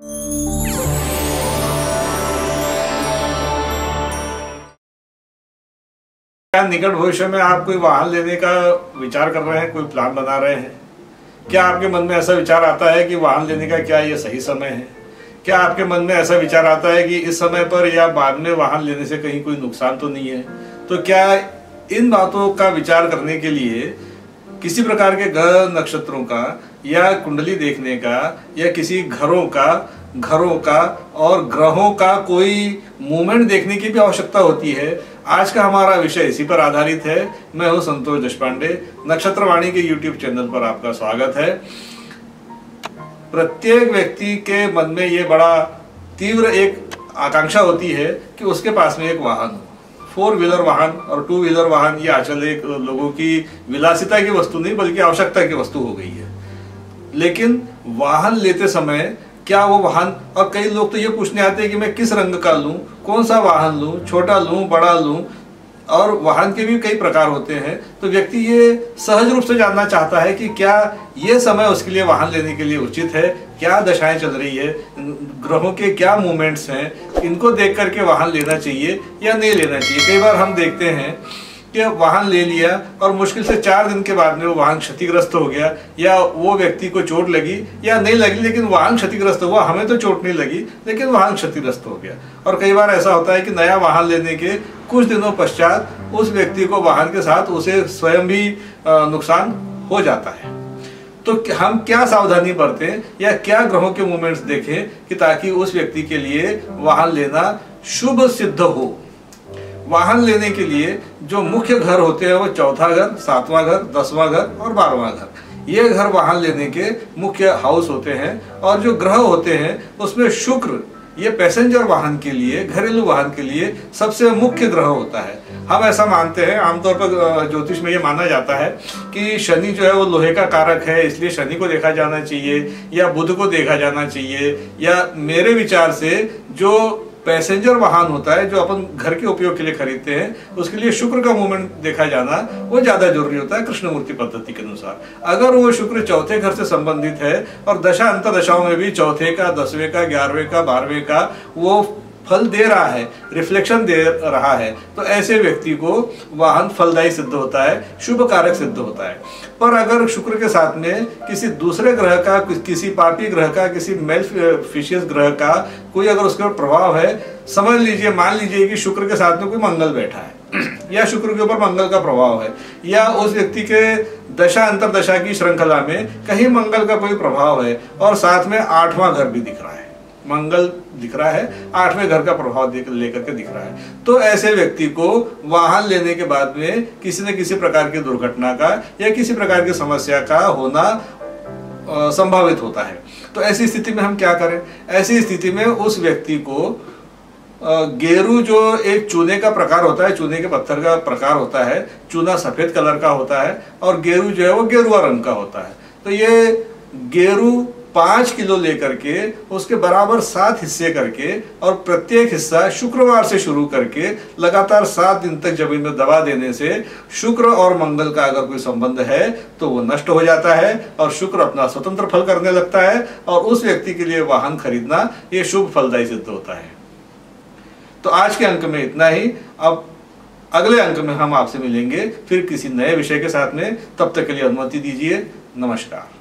क्या निकट भविष्य में आप कोई वाहन लेने का विचार कर रहे हैं, कोई प्लान बना रहे हैं? क्या आपके मन में ऐसा विचार आता है कि वाहन लेने का क्या ये सही समय है? क्या आपके मन में ऐसा विचार आता है कि इस समय पर या बाद में वाहन लेने से कहीं कोई नुकसान तो नहीं है? तो क्या इन बातों का विचार करने के लिए किसी प्रकार के ग्रह नक्षत्रों का या कुंडली देखने का या किसी घरों का और ग्रहों का कोई मूवमेंट देखने की भी आवश्यकता होती है? आज का हमारा विषय इसी पर आधारित है। मैं हूं संतोष देशपांडे। नक्षत्रवाणी के YouTube चैनल पर आपका स्वागत है। प्रत्येक व्यक्ति के मन में ये बड़ा तीव्र एक आकांक्षा होती है कि उसके पास में एक वाहन हो। 4 व्हीलर वाहन और 2 व्हीलर वाहन ये आजकल एक लोगों की विलासिता की वस्तु नहीं बल्कि आवश्यकता की वस्तु हो गई है। लेकिन वाहन लेते समय क्या वो वाहन, और कई लोग तो ये पूछने आते हैं कि मैं किस रंग का लूं, कौन सा वाहन लूं, छोटा लूं, बड़ा लूं, और वाहन के भी कई प्रकार होते हैं। तो व्यक्ति ये सहज रूप से जानना चाहता है कि क्या ये समय उसके लिए वाहन लेने के लिए उचित है, क्या दशाएं चल रही है, ग्रहों के क्या मूवमेंट्स हैं, इनको देख करके वाहन लेना चाहिए या नहीं लेना चाहिए। कई बार हम देखते हैं कि वाहन ले लिया और मुश्किल से 4 दिन के बाद में वो वाहन क्षतिग्रस्त हो गया, या वो व्यक्ति को चोट लगी या नहीं लगी लेकिन वाहन क्षतिग्रस्त हुआ। हमें तो चोट नहीं लगी लेकिन वाहन क्षतिग्रस्त हो गया। और कई बार ऐसा होता है कि नया वाहन लेने के कुछ दिनों पश्चात उस व्यक्ति को वाहन के साथ उसे स्वयं भी नुकसान हो जाता है। तो हम क्या सावधानी बरतें या क्या ग्रहों के मूवमेंट्स देखें कि ताकि उस व्यक्ति के लिए वाहन लेना शुभ सिद्ध हो। वाहन लेने के लिए जो मुख्य घर होते हैं वो 4था घर, 7वां घर, 10वां घर और 12वां घर, ये घर वाहन लेने के मुख्य हाउस होते हैं। और जो ग्रह होते हैं उसमें शुक्र ये पैसेंजर वाहन के लिए, घरेलू वाहन के लिए सबसे मुख्य ग्रह होता है। हम ऐसा मानते हैं, आमतौर पर ज्योतिष में ये माना जाता है कि शनि जो है वो लोहे का कारक है, इसलिए शनि को देखा जाना चाहिए या बुध को देखा जाना चाहिए। या मेरे विचार से जो पैसेंजर वाहन होता है जो अपन घर के उपयोग के लिए खरीदते हैं उसके लिए शुक्र का मूवमेंट देखा जाना वो ज्यादा जरूरी होता है कृष्णमूर्ति पद्धति के अनुसार। अगर वो शुक्र 4थे घर से संबंधित है और दशा अंतर दशाओं में भी 4थे का, 10वें का, 11वें का, 12वें का वो फल दे रहा है, रिफ्लेक्शन दे रहा है, तो ऐसे व्यक्ति को वाहन फलदायी सिद्ध होता है, शुभ कारक सिद्ध होता है। पर अगर शुक्र के साथ में किसी दूसरे ग्रह का, किसी पापी ग्रह का, किसी मेलफिशियस ग्रह का कोई अगर उसके ऊपर प्रभाव है, समझ लीजिए, मान लीजिए कि शुक्र के साथ में कोई मंगल बैठा है या शुक्र के ऊपर मंगल का प्रभाव है, या उस व्यक्ति के दशा अंतर दशा की श्रृंखला में कहीं मंगल का कोई प्रभाव है और साथ में 8वां घर भी दिख रहा है, मंगल दिख रहा है, 8वें घर का प्रभाव लेकर के दिख रहा है, तो ऐसे व्यक्ति को वाहन लेने के बाद में किसी न किसी प्रकार की दुर्घटना का या किसी प्रकार की समस्या का होना संभावित होता है। तो ऐसी स्थिति में हम क्या करें? ऐसी स्थिति में उस व्यक्ति को गेरू जो एक चूने का प्रकार होता है, चूने के पत्थर का प्रकार होता है, चूना सफेद कलर का होता है और गेरू जो है वो गेरुआ रंग का होता है। तो ये गेरू 5 किलो लेकर के उसके बराबर 7 हिस्से करके और प्रत्येक हिस्सा शुक्रवार से शुरू करके लगातार 7 दिन तक जमीन में दबा देने से शुक्र और मंगल का अगर कोई संबंध है तो वो नष्ट हो जाता है और शुक्र अपना स्वतंत्र फल करने लगता है और उस व्यक्ति के लिए वाहन खरीदना ये शुभ फलदायी सिद्ध होता है। तो आज के अंक में इतना ही। अब अगले अंक में हम आपसे मिलेंगे फिर किसी नए विषय के साथ में। तब तक के लिए अनुमति दीजिए। नमस्कार।